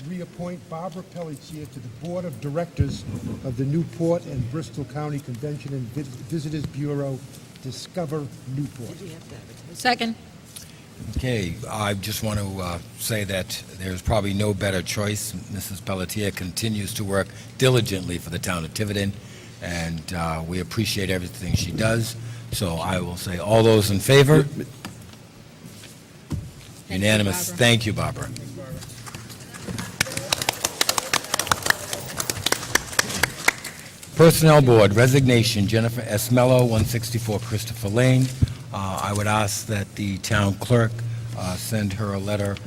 reappoint Barbara Pelletier to the Board of Directors of the Newport and Bristol County Convention and Visitors Bureau, Discover Newport. Second. Okay, I just want to say that there's probably no better choice. Mrs. Pelletier continues to work diligently for the town of Tiverton, and we appreciate everything she does. So I will say, all those in favor? Unanimous. Thank you, Barbara. Personnel Board, resignation, Jennifer S. Mello, 164 Christopher Lane. I would ask that the town clerk send her a letter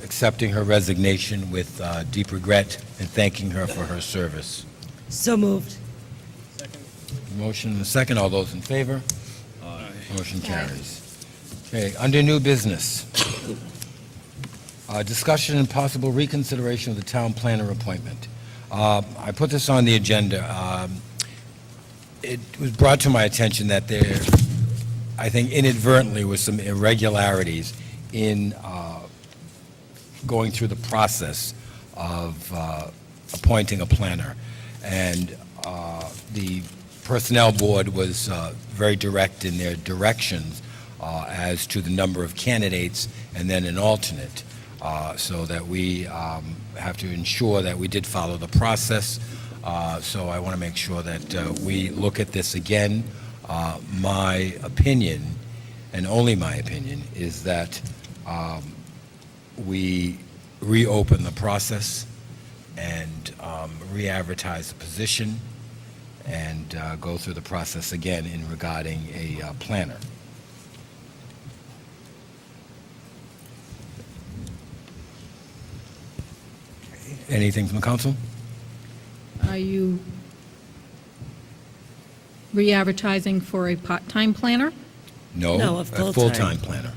accepting her resignation with deep regret and thanking her for her service. So moved. Motion and a second. All those in favor? Aye. Motion carries. Okay, under new business. Discussion and possible reconsideration of the town planner appointment. I put this on the agenda. It was brought to my attention that there, I think inadvertently, was some irregularities in going through the process of appointing a planner. And the Personnel Board was very direct in their directions as to the number of candidates and then an alternate, so that we have to ensure that we did follow the process. So I want to make sure that we look at this again. My opinion, and only my opinion, is that we reopen the process and re-advertise the position and go through the process again in regarding a planner. Anything from the council? Are you re-advertising for a part-time planner? No, No, a a full-time. full-time planner.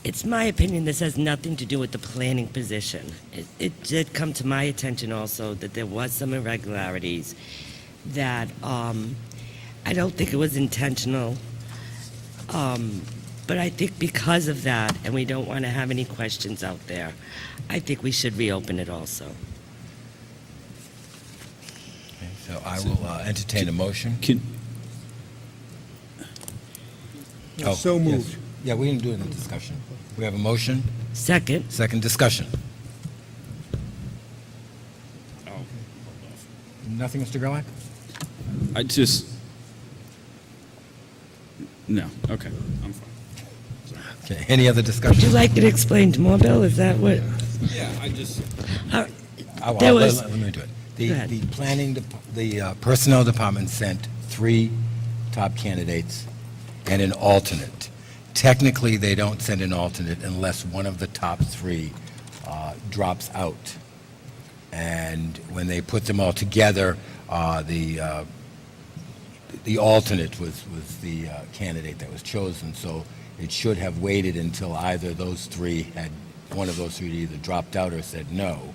It's my opinion this has nothing to do with the planning position. It did come to my attention also that there was some irregularities that I don't think it was intentional. But I think because of that, and we don't want to have any questions out there, I think we should reopen it also. Okay, so I will entertain a motion. Oh, So yes. moved. Yeah, we didn't do it in the discussion. We have a motion, Second. second discussion. Nothing, Mr. Gerlach? I just... No, okay, I'm fine. Okay, any other Would you discussion? like it explained more, Bill? Is that what? Yeah, I just... There was- Let me do it. Go ahead. The Personnel Department sent 3 top candidates and an alternate. Technically, they don't send an alternate unless one of the top 3 drops out. And when they put them all together, the alternate was the candidate that was chosen. So it should have waited until either those 3 had, one of those 3 either dropped out or said no,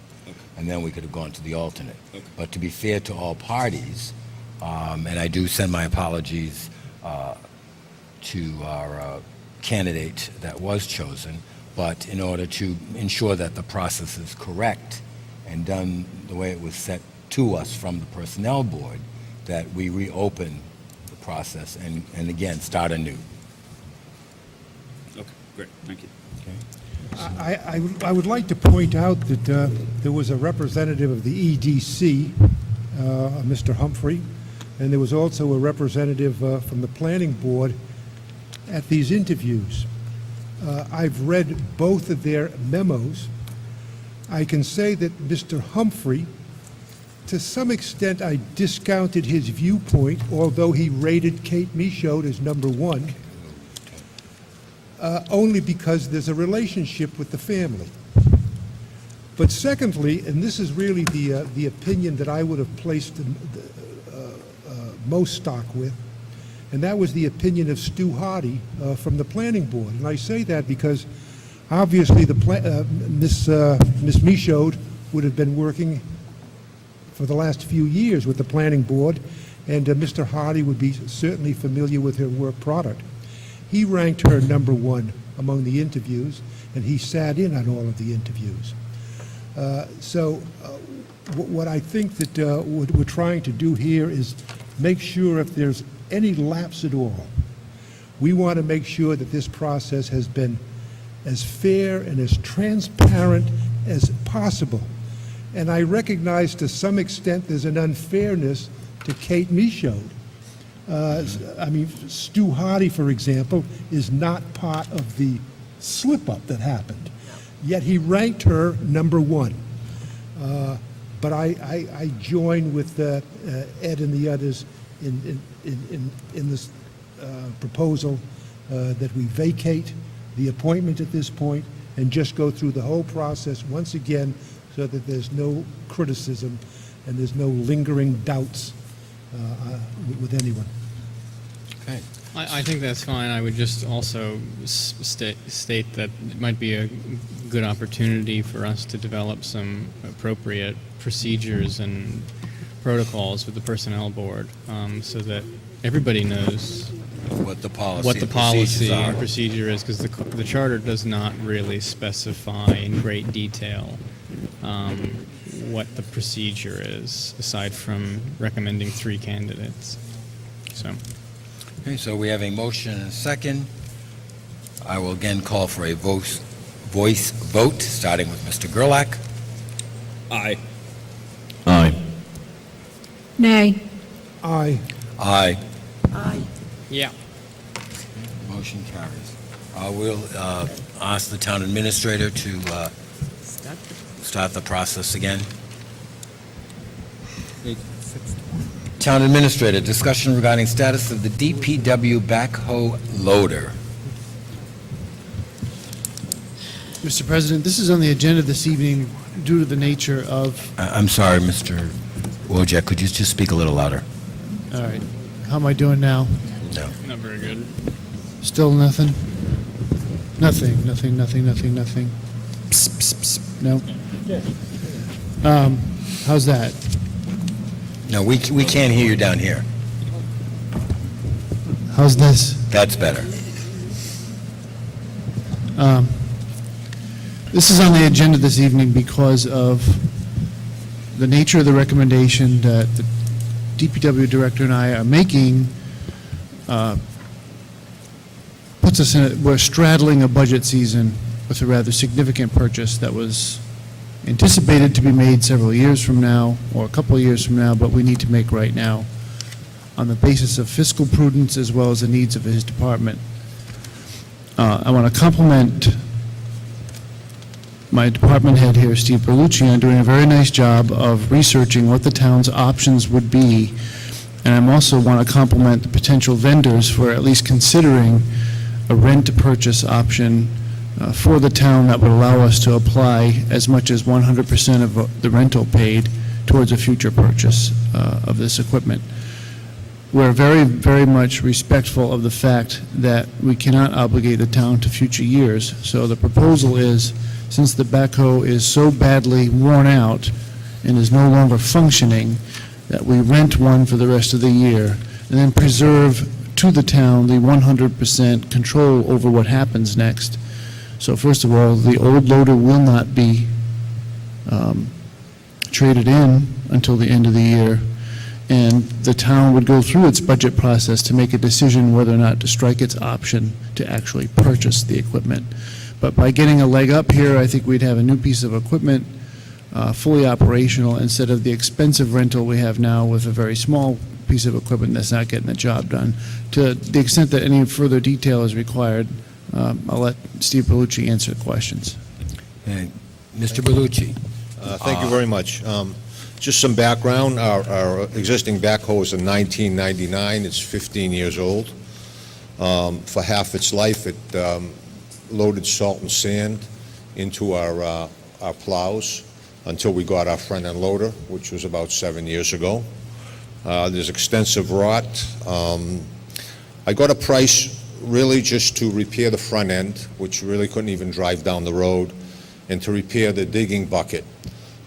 and then we could have gone to the alternate. Okay. But to be fair to all parties, and I do send my apologies to our candidate that was chosen, but in order to ensure that the process is correct and done the way it was set to us from the Personnel Board, that we reopen the process and again, start anew. Okay, great, thank you. I would like to point out that there was a representative of the EDC, Mr. Humphrey, and there was also a representative from the Planning Board at these interviews. I've read both of their memos. I can say that Mr. Humphrey, to some extent, I discounted his viewpoint, although he rated Kate Michaud as number 1, only because there's a relationship with the family. But secondly, and this is really the opinion that I would have placed most stock with, and that was the opinion of Stu Hardy from the Planning Board. And I say that because obviously Ms. Michaud would have been working for the last few years with the Planning Board, and Mr. Hardy would be certainly familiar with her work product. He ranked her number 1 among the interviews, and he sat in on all of the interviews. What I think that what we're trying to do here is make sure if there's any lapse at all, we want to make sure that this process has been as fair and as transparent as possible. And I recognize to some extent there's an unfairness to Kate Michaud. I mean, Stu Hardy, for example, is not part of the slip-up that happened, yet he ranked her number one. But I join with Ed and the others in this proposal that we vacate the appointment at this point and just go through the whole process once again so that there's no criticism and there's no lingering doubts with anyone. Okay. I think that's fine. I would just also state that it might be a good opportunity for us to develop some appropriate procedures and protocols with the Personnel Board, so that everybody knows What the policy what the and procedures policy are. and procedure is, because the charter does not really specify in great detail what the procedure is, aside from recommending 3 candidates. So, Okay, so we have a motion and a second. I will again call for a voice vote, starting with Mr. Gerlach. Aye. Aye. Nay. Aye. Aye. yeah. Motion carries. We'll ask the town administrator to start the process again. Town administrator, discussion regarding status of the DPW backhoe loader. Mr. President, this is on the agenda this evening due to the nature of, I'm sorry, Mr. Wojcik, could you just speak a little louder? all right, how am I doing now? No. Not very good. Still nothing? Nothing. Psst, psst, psst. No? How's that? No, we can't hear you down here. How's this? That's better. This is on the agenda this evening because of the nature of the recommendation that the DPW director and I are making. Puts us in we're straddling a budget season with a rather significant purchase that was anticipated to be made several years from now, or a couple of years from now, but we need to make right now on the basis of fiscal prudence as well as the needs of his department. I want to compliment my department head here, Steve Berlucci, on doing a very nice job of researching what the town's options would be. And I also want to compliment the potential vendors for at least considering a rent-to-purchase option for the town that would allow us to apply as much as 100% of the rental paid towards a future purchase of this equipment. We're very, very much respectful of the fact that we cannot obligate the town to future years. So the proposal is, since the backhoe is so badly worn out and is no longer functioning, that we rent one for the rest of the year and then preserve to the town the 100% control over what happens next. So first of all, the old loader will not be traded in until the end of the year, and the town would go through its budget process to make a decision whether or not to strike its option to actually purchase the equipment. But by getting a leg up here, I think we'd have a new piece of equipment fully operational instead of the expensive rental we have now with a very small piece of equipment that's not getting the job done. To the extent that any further detail is required, I'll let Steve Berlucci answer questions. Okay. Mr. Berlucci. Thank you very much. Just some background. Our existing backhoe is a 1999. It's 15 years old. For half its life, it loaded salt and sand into our plows until we got our front-end loader, which was about 7 years ago. There's extensive rot. I got a price really just to repair the front end, which really couldn't even drive down the road, and to repair the digging bucket.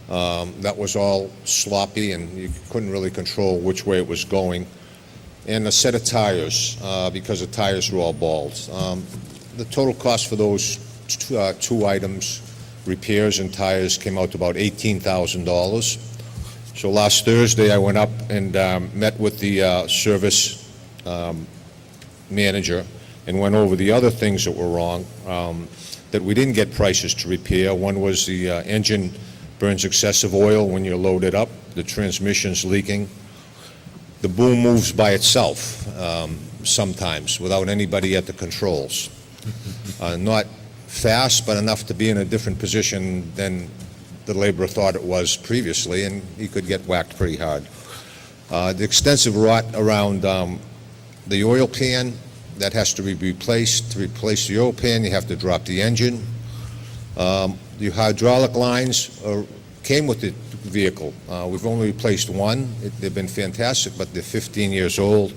That was all sloppy, and you couldn't really control which way it was going. And a set of tires, because the tires were all bald. The total cost for those two items, repairs and tires, came out to about $18,000. So last Thursday, I went up and met with the service manager and went over the other things that were wrong, that we didn't get prices to repair. One was the engine burns excessive oil when you load it up, the transmission's leaking. The boom moves by itself sometimes without anybody at the controls. Not fast, but enough to be in a different position than the laborer thought it was previously, and he could get whacked pretty hard. The extensive rot around the oil pan, that has to be replaced. To replace the oil pan, you have to drop the engine. The hydraulic lines came with the vehicle. We've only replaced one. They've been fantastic, but they're 15 years old.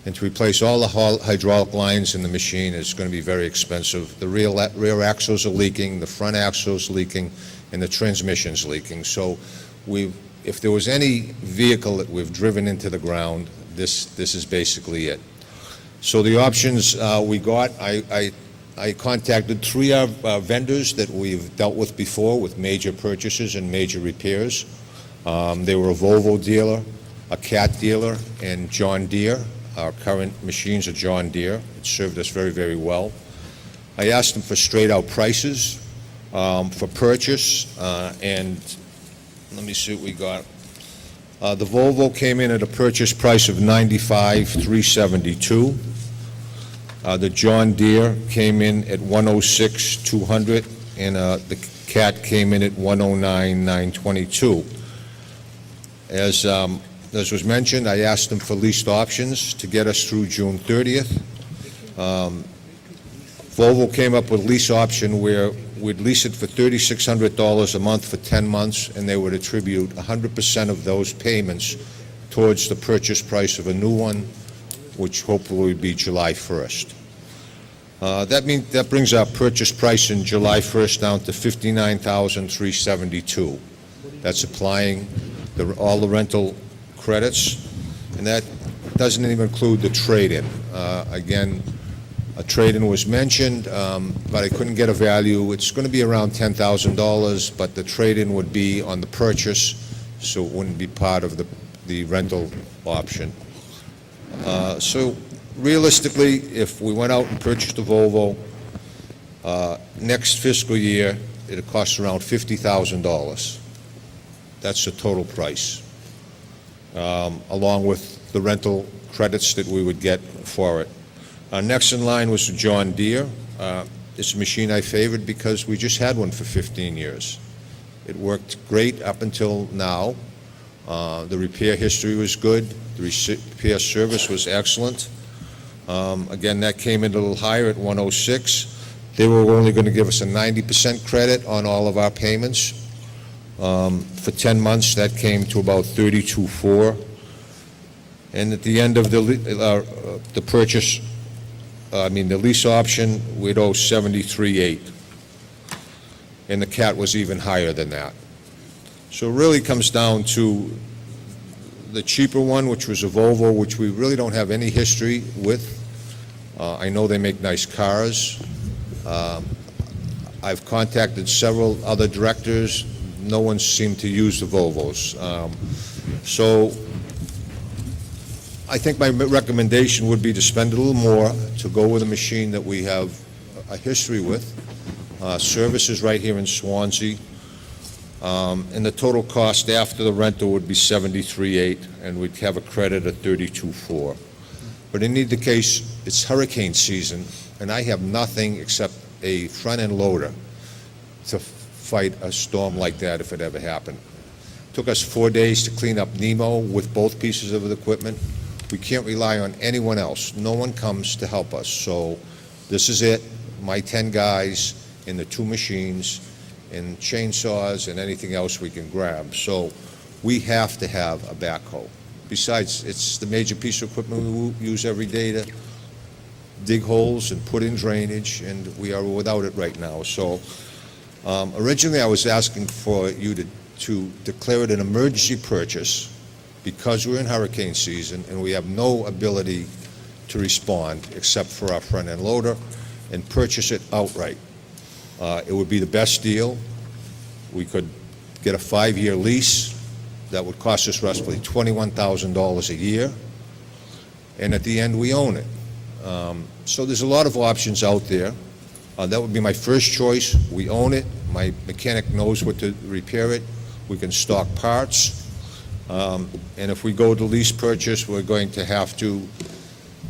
And to replace all the hydraulic lines in the machine is going to be very expensive. The rear axles are leaking, the front axle's leaking, and the transmission's leaking. So if there was any vehicle that we've driven into the ground, this is basically it. So the options we got, I contacted three vendors that we've dealt with before with major purchases and major repairs. They were a Volvo dealer, a Cat dealer, and John Deere. Our current machines are John Deere. It served us very, very well. I asked them for straight-out prices for purchase, and let me see what we got. The Volvo came in at a purchase price of $95,372. The John Deere came in at $106,200, and the Cat came in at $109,922. As was mentioned, I asked them for leased options to get us through June 30th. Volvo came up with a lease option where we'd lease it for $3,600 a month for 10 months, and they would attribute 100% of those payments towards the purchase price of a new one, which hopefully would be July 1st. That brings our purchase price in July 1st down to $59,372. That's applying all the rental credits, and that doesn't even include the trade-in. Again, a trade-in was mentioned, but I couldn't get a value. It's going to be around $10,000, but the trade-in would be on the purchase, so it wouldn't be part of the rental option. So realistically, if we went out and purchased a Volvo, next fiscal year, it'll cost around $50,000. That's the total price, along with the rental credits that we would get for it. Next in line was John Deere. It's a machine I favored because we just had one for 15 years. It worked great up until now. The repair history was good. The repair service was excellent. Again, that came in a little higher at 106. They were only going to give us a 90% credit on all of our payments. For 10 months, that came to about $32,400. And at the end of the purchase, the lease option, we'd owe $73,800. And the Cat was even higher than that. So it really comes down to the cheaper one, which was a Volvo, which we really don't have any history with. I know they make nice cars. I've contacted several other directors. No one seemed to use the Volvos. So I think my recommendation would be to spend a little more to go with a machine that we have a history with. Service is right here in Swansea. And the total cost after the rental would be $73,800, and we'd have a credit of $32,400. But in either case, it's hurricane season, and I have nothing except a front-end loader to fight a storm like that if it ever happened. It took us 4 days to clean up Nemo with both pieces of the equipment. We can't rely on anyone else. No one comes to help us. So this is it, my 10 guys and the 2 machines and chainsaws and anything else we can grab. So we have to have a backhoe. Besides, it's the major piece of equipment we use every day to dig holes and put in drainage, and we are without it right now. So originally I was asking for you to declare it an emergency purchase because we're in hurricane season and we have no ability to respond except for our front-end loader. and purchase it outright. It would be the best deal. We could get a 5-year lease that would cost us roughly $21,000 a year, and at the end, we own it. So there's a lot of options out there. That would be my first choice. We own it. My mechanic knows what to repair it. We can stock parts. And if we go to lease purchase, we're going to have to,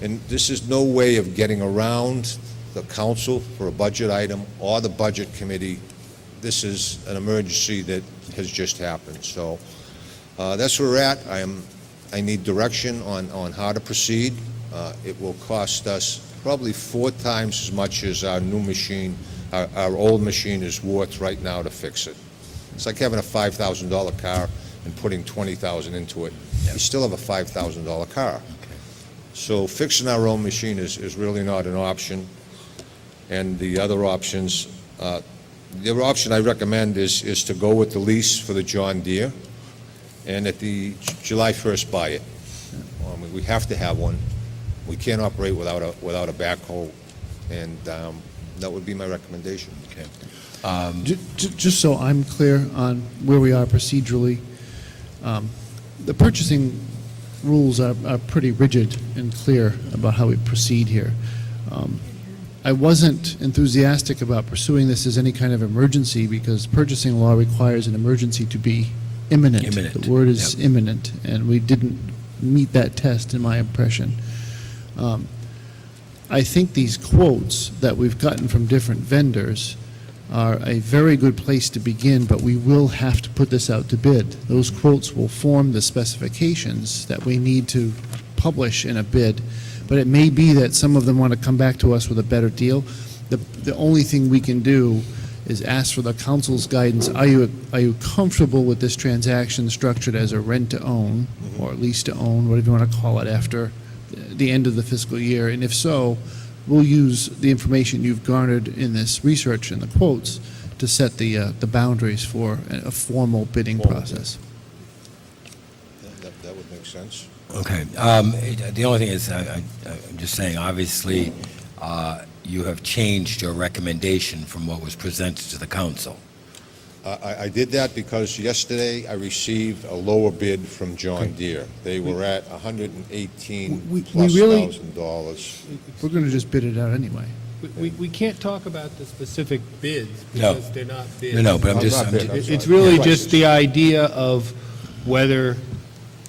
and this is no way of getting around the council for a budget item or the budget committee. This is an emergency that has just happened. So that's where we're at. I need direction on how to proceed. It will cost us probably 4 times as much as our new machine, our old machine is worth right now to fix it. It's like having a $5,000 car and putting $20,000 into it. You still have a $5,000 car. So fixing our own machine is really not an option. And the other options, the other option I recommend is to go with the lease for the John Deere, and at the July 1st buy it. We have to have one. We can't operate without a backhoe, and that would be my recommendation. Okay. Just so I'm clear on where we are procedurally, the purchasing rules are pretty rigid and clear about how we proceed here. I wasn't enthusiastic about pursuing this as any kind of emergency because purchasing law requires an emergency to be imminent. Imminent. The word is Yep. imminent, and we didn't meet that test, in my impression. I think these quotes that we've gotten from different vendors are a very good place to begin, but we will have to put this out to bid. Those quotes will form the specifications that we need to publish in a bid, but it may be that some of them want to come back to us with a better deal. The only thing we can do is ask for the council's guidance. Are you comfortable with this transaction structured as a rent-to-own, or lease-to-own, whatever you want to call it, after the end of the fiscal year? And if so, we'll use the information you've garnered in this research and the quotes to set the boundaries for a formal bidding process. That would make sense. Okay. The only thing is, I'm just saying, obviously, you have changed your recommendation from what was presented to the council. I did that because yesterday I received a lower bid from John Deere. They were at $118,000 really- plus. We're going to just bid it out anyway. We can't talk about the specific bids No. because they're not bids. No, but I'm I'm just, not I'm bid, ju- I'm sorry. It's really Prices. just the idea of whether,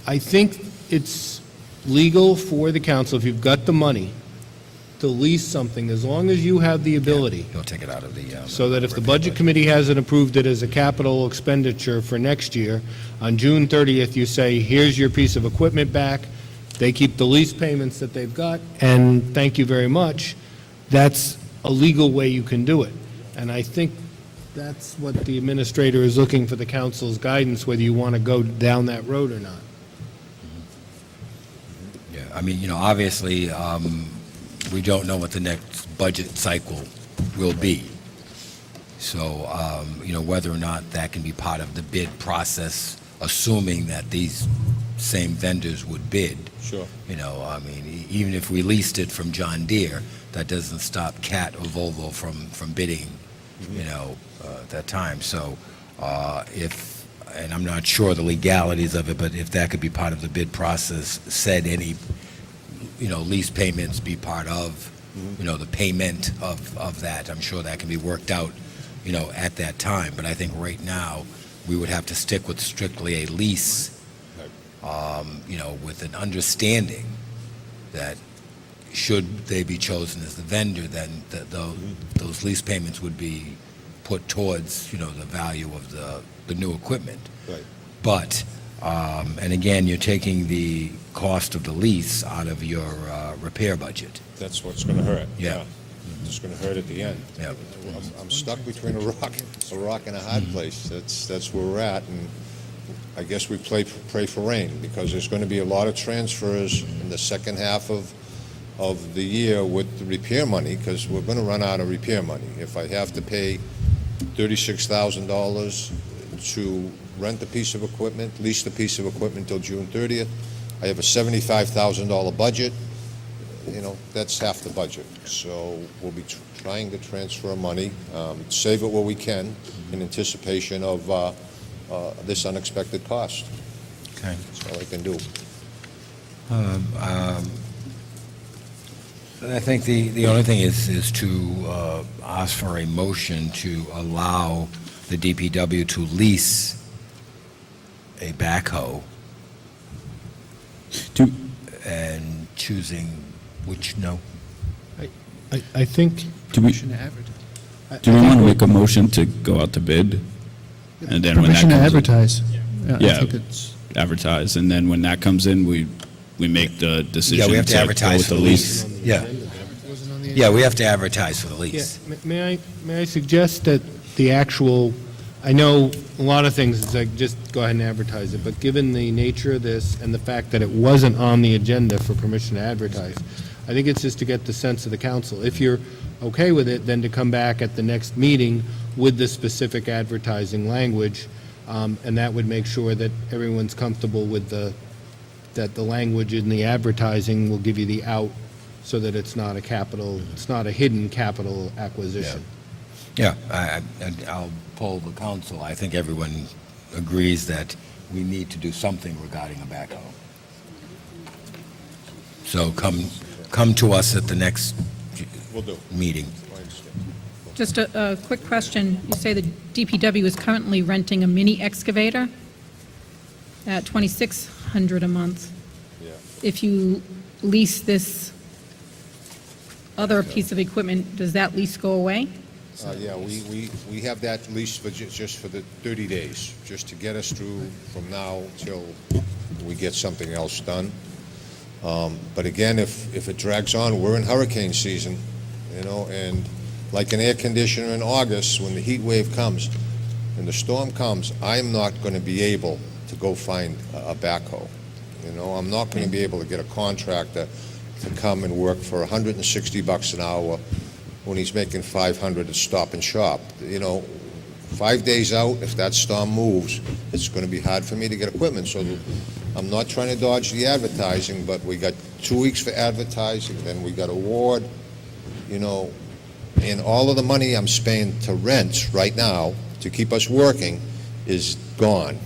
I think it's legal for the council, if you've got the money, to lease something, as long as you have the ability, you'll take it out of the... so that if the budget committee hasn't approved it as a capital expenditure for next year, on June 30th, you say, here's your piece of equipment back, they keep the lease payments that they've got, and thank you very much. That's a legal way you can do it. And I think that's what the administrator is looking for the council's guidance, whether you want to go down that road or not. Yeah, I mean, obviously, we don't know what the next budget cycle will be. So, whether or not that can be part of the bid process, assuming that these same vendors would bid. Sure. I mean, even if we leased it from John Deere, that doesn't stop Cat or Volvo from bidding, at that time. So, and I'm not sure the legalities of it, but if that could be part of the bid process, said any, lease payments be part of, the payment of that, I'm sure that can be worked out, at that time. But I think right now, we would have to stick with strictly a lease, with an understanding that should they be chosen as the vendor, then those lease payments would be put towards, the value of the new equipment. Right. But, and again, you're taking the cost of the lease out of your repair budget. That's what's going to hurt. Yeah. It's going to hurt at the end. Yeah. I'm stuck between a rock and a hard place. That's where we're at, and I guess we pray for rain, because there's going to be a lot of transfers in the second half of the year with the repair money, because we're going to run out of repair money. If I have to pay $36,000 to rent a piece of equipment, lease the piece of equipment till June 30th, I have a $75,000 budget. that's half the budget. So we'll be trying to transfer money, save it where we can in anticipation of this unexpected cost. Okay. That's all I can do. I think the only thing is to ask for a motion to allow the DPW to lease a backhoe and choosing which, no? I think, Do we Permission to advertise. want to make a motion to go out to bid? And then when that Permission to comes in, advertise. I Yeah. think it's, advertise, and then when that comes in, we make the decision. Yeah, we have to go advertise with for the lease. Yeah, wasn't on the yeah, we have to advertise for the yeah, lease. may I suggest that the actual, I know a lot of things, it's like, just go ahead and advertise it, but given the nature of this and the fact that it wasn't on the agenda for permission to advertise, I think it's just to get the sense of the council. If you're okay with it, then to come back at the next meeting with the specific advertising language, and that would make sure that everyone's comfortable with that the language in the advertising will give you the out, so that it's not a hidden capital acquisition. Yeah, I'll poll the council. I think everyone agrees that we need to do something regarding a backhoe. So come to us at the next Will do. meeting. I understand. Just a quick question. You say the DPW is currently renting a mini excavator at $2,600 a month. Yeah. If you lease this other piece of equipment, does that lease go away? Yeah, we have that lease for just for the 30 days, just to get us through from now till we get something else done. But again, if it drags on, we're in hurricane season, and like an air conditioner in August, when the heat wave comes and the storm comes, I'm not going to be able to go find a backhoe. I'm not going to be able to get a contractor to come and work for $160 an hour when he's making $500 at Stop and Shop. 5 days out, if that storm moves, it's going to be hard for me to get equipment. So I'm not trying to dodge the advertising, but we got 2 weeks for advertising, then we got award, and all of the money I'm spending to rent right now to keep us working is gone.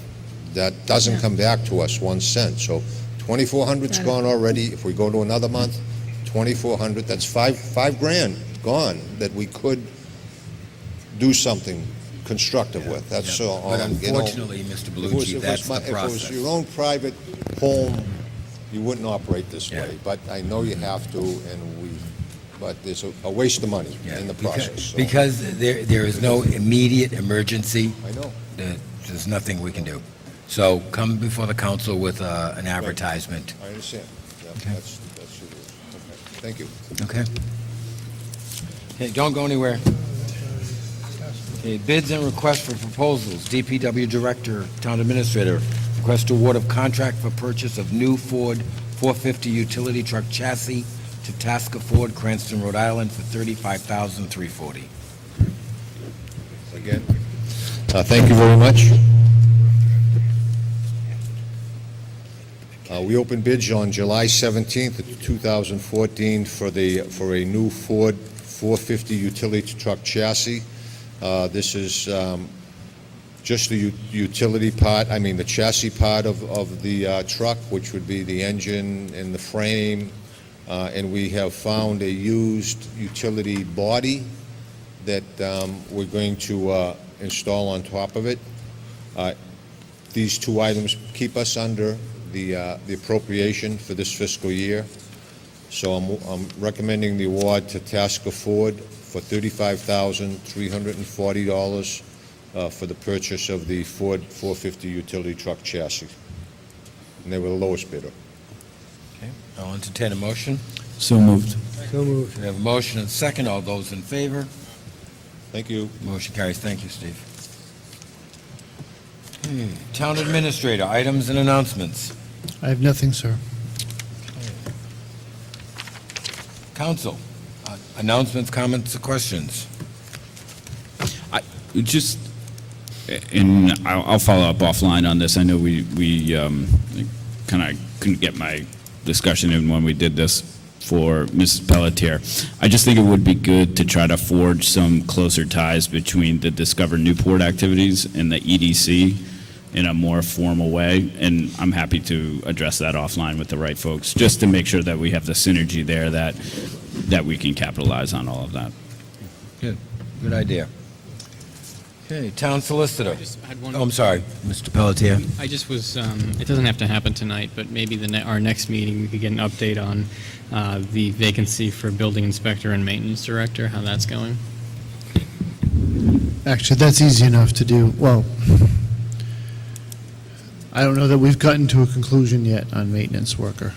That doesn't come back to us 1 cent. So 2,400's Got it. gone already. If we go to another month, 2,400, that's five grand gone that we could do something constructive with. That's Yeah. all. But unfortunately, Mr. Bellucci, that's the If it was process. your own private home, you wouldn't operate this Yeah. way. But I know you have to, but there's a waste of money Yeah, in the because- process. So, Because there is no immediate emergency, I know. there's nothing we can do. So come before the council with an advertisement. I understand. Yeah, Okay. that's your rules. Okay. Thank you. Okay? Okay, don't go anywhere. Okay, bids and requests for proposals, DPW Director, Town Administrator, request award of contract for purchase of new Ford 450 utility truck chassis to Tasker Ford, Cranston, Rhode Island for $35,340. Again, thank you very much. We opened bids on July 17th of 2014 for a new Ford 450 utility truck chassis. This is just the utility part, the chassis part of the truck, which would be the engine and the frame. And we have found a used utility body that we're going to install on top of it. These two items keep us under the appropriation for this fiscal year. So I'm recommending the award to Tasker Ford for $35,340 for the purchase of the Ford 450 utility truck chassis. And they were the lowest bidder. Okay, I'll entertain a motion. So moved. So moved. We have a motion and second. All those in favor? Thank you. Motion carries. Thank you, Steve. Okay, Town Administrator, items and announcements. I have nothing, sir. Council, announcements, comments, or questions? Just, and I'll follow up offline on this. I know we kind of couldn't get my discussion in when we did this for Mrs. Pelletier. I just think it would be good to try to forge some closer ties between the Discover Newport activities and the EDC in a more formal way, and I'm happy to address that offline with the right folks, just to make sure that we have the synergy there, that we can capitalize on all of that. Good. Good idea. Okay, town solicitor. just had one- Oh, I'm sorry, Mr. Pelletier. I just was, it doesn't have to happen tonight, but maybe our next meeting, we could get an update on the vacancy for building inspector and maintenance director, how that's going. Actually, that's easy enough to do. Well, I don't know that we've gotten to a conclusion yet on maintenance worker.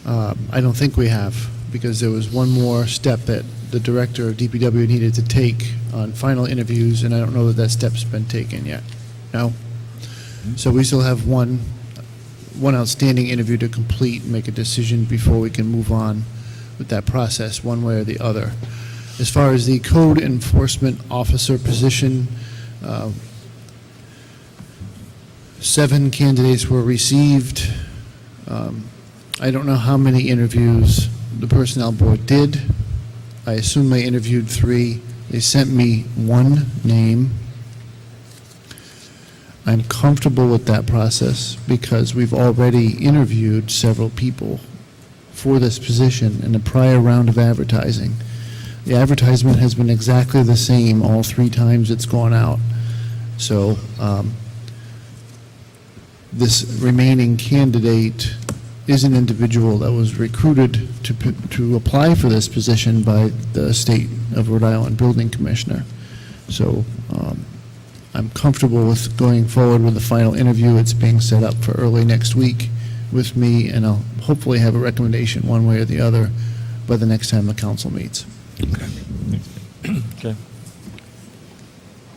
I don't think we have, because there was one more step that the director of DPW needed to take on final interviews, and I don't know that that step's been taken yet. No? So we still have one outstanding interview to complete and make a decision before we can move on with that process, one way or the other. As far as the code enforcement officer position, 7 candidates were received. I don't know how many interviews the personnel board did. I assume they interviewed 3. They sent me 1 name. I'm comfortable with that process because we've already interviewed several people for this position in a prior round of advertising. The advertisement has been exactly the same all 3 times it's gone out. So this remaining candidate is an individual that was recruited to apply for this position by the State of Rhode Island Building Commissioner. So I'm comfortable with going forward with the final interview. It's being set up for early next week with me, and I'll hopefully have a recommendation one way or the other by the next time the council meets. Okay.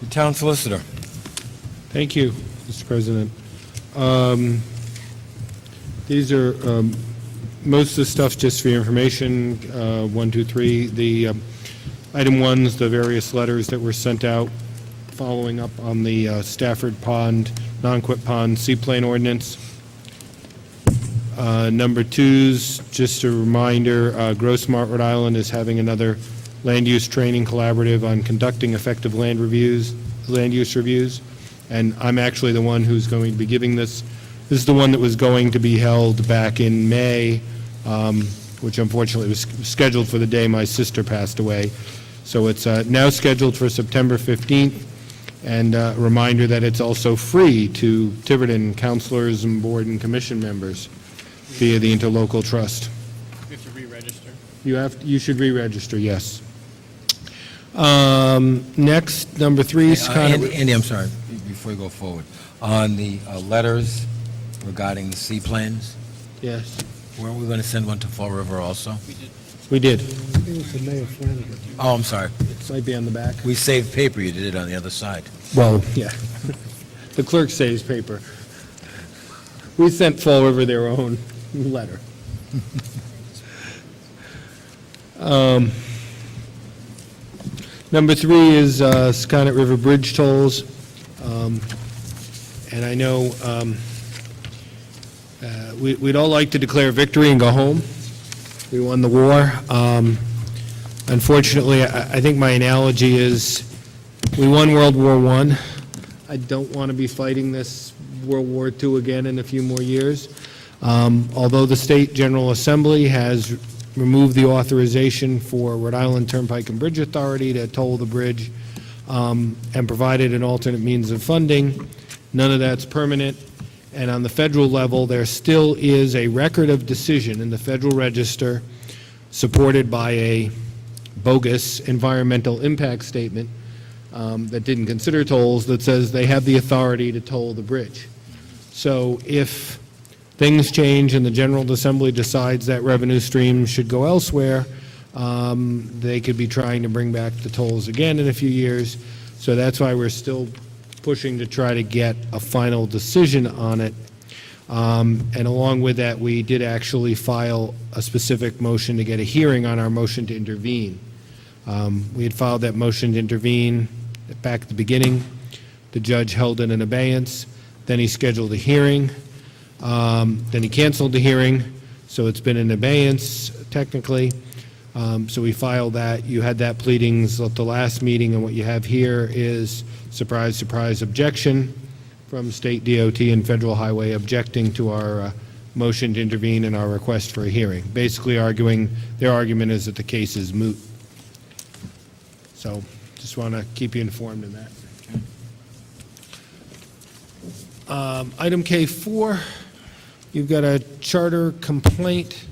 The town solicitor. Thank you, Mr. President. These are, most of the stuff just for your information, 1, 2, 3. The item 1 is the various letters that were sent out following up on the Stafford Pond, non-quit pond seaplane ordinance. Number 2's just a reminder, Grossmart, Rhode Island is having another land use training collaborative on conducting effective land use reviews. And I'm actually the one who's going to be giving this. This is the one that was going to be held back in May, which unfortunately was scheduled for the day my sister passed away. So it's now scheduled for September 15th, and a reminder that it's also free to Tiverton councilors and board and commission members via the interlocal trust. We have to re-register. You should re-register, yes. Next, number 3 is kind of... Andy, I'm sorry, before you go forward. On the letters regarding the seaplanes, Yes, weren't we going to send one to Fall River also? we did. I think it was the Mayor Flanagan. Oh, I'm sorry. It might be on the back. We saved paper, you did it on the other side. Well, yeah. The clerk saves paper. We sent Fall River their own letter. Number 3 is Sconnet River Bridge tolls. And I know we'd all like to declare victory and go home. We won the war. Unfortunately, I think my analogy is we won World War I. I don't want to be fighting this World War II again in a few more years. Although the State General Assembly has removed the authorization for Rhode Island Turnpike and Bridge Authority to toll the bridge and provided an alternate means of funding, none of that's permanent. And on the federal level, there still is a record of decision in the Federal Register supported by a bogus environmental impact statement that didn't consider tolls that says they have the authority to toll the bridge. So if things change and the General Assembly decides that revenue stream should go elsewhere, they could be trying to bring back the tolls again in a few years. So that's why we're still pushing to try to get a final decision on it. And along with that, we did actually file a specific motion to get a hearing on our motion to intervene. We had filed that motion to intervene back at the beginning. The judge held it in abeyance. Then he scheduled a hearing. Then he canceled the hearing. So it's been in abeyance. technically. So we filed that. You had that pleadings at the last meeting, and what you have here is, surprise, surprise, objection from State DOT and Federal Highway objecting to our motion to intervene and our request for a hearing. Basically arguing, their argument is that the case is moot. So just want to keep you informed in that. Item K4, you've got a charter complaint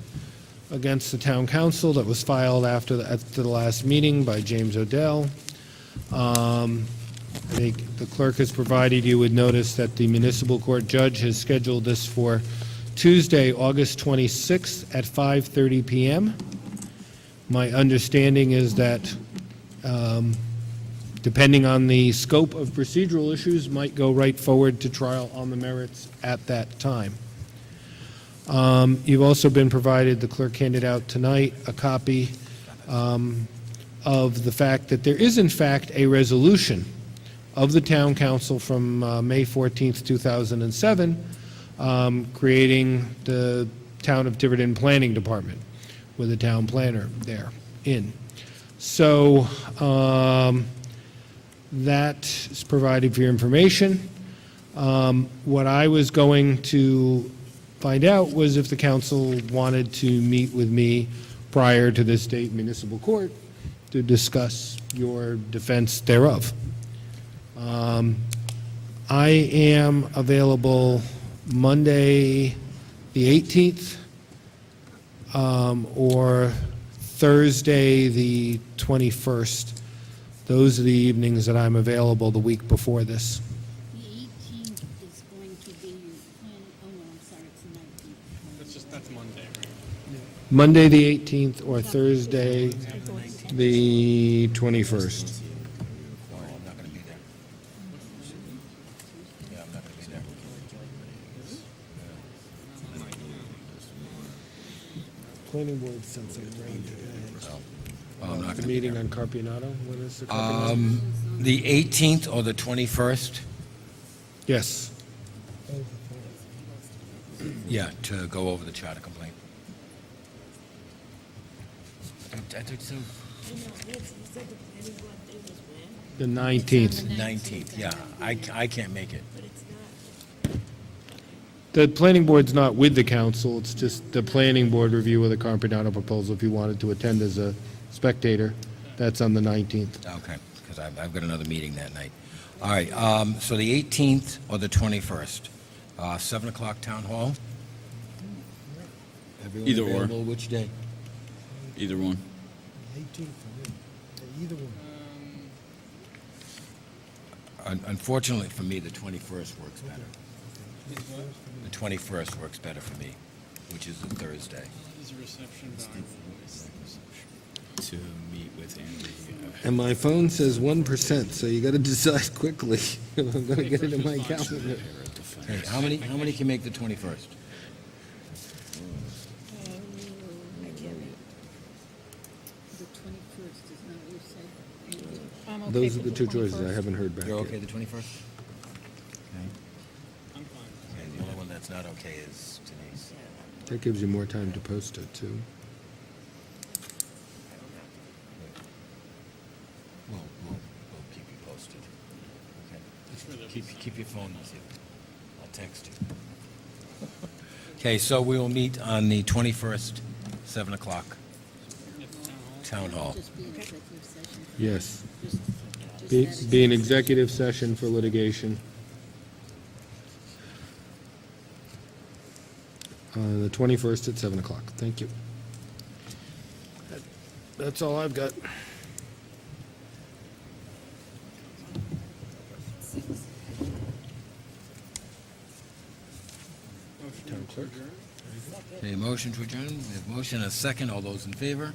against the town council that was filed after the last meeting by James Odell. I think the clerk has provided you with notice that the municipal court judge has scheduled this for Tuesday, August 26th at 5:30 PM. My understanding is that, depending on the scope of procedural issues, might go right forward to trial on the merits at that time. You've also been provided, the clerk handed out tonight, a copy of the fact that there is in fact a resolution of the town council from May 14th, 2007, creating the Town of Tiverton Planning Department with a town planner there in. So that is provided for your information. What I was going to find out was if the council wanted to meet with me prior to this date in municipal court to discuss your defense thereof. I am available Monday, the 18th, or Thursday, the 21st. Those are the evenings that I'm available the week before this. The 18th is going to be your plan, oh no, I'm sorry, it's the 19th. That's Monday, right? Monday, the 18th, or Thursday, the 21st. No, I'm not going to be there. Yeah, I'm not going to be there. Planning board sent some rain today. Oh, I'm not The going to be meeting there. on Carpionato, when is the Carpionato? The 18th or the 21st? Yes. Yeah, to go over the charter complaint. I thought so. The 19th. 19th, yeah. I can't make it. The planning board's not with the council, it's just the planning board review of the Carpionato proposal. If you wanted to attend as a spectator, that's on the 19th. Okay, because I've got another meeting that night. All right, so the 18th or the 21st? 7 o'clock town hall? Everyone Either or. available which day? Either one. 18th, either one. Unfortunately for me, the 21st works better. The 21st works better for me, which is a Thursday. Is a reception To meet with Andy. And my phone says 1%, so you gotta decide quickly. I'm gonna get it in my calendar. Hey, how many can make the 21st? The 21st is not, you said, I'm okay Those are with the two choices, I 21st. haven't heard back You're yet. okay the 21st? Okay. I'm fine. Okay, the only one that's not okay is Denise. That gives you more time to post it, too. We'll keep you posted. Okay. Keep your phone with you. I'll text you. Okay, so we will meet on the 21st, 7 o'clock, Town Hall. just be an executive session. Yes. Just Be an executive session for litigation. The 21st at 7 o'clock. Thank you. That's all I've got. Town clerk. Okay, motion to adjourn. We have motion and a second. All those in favor?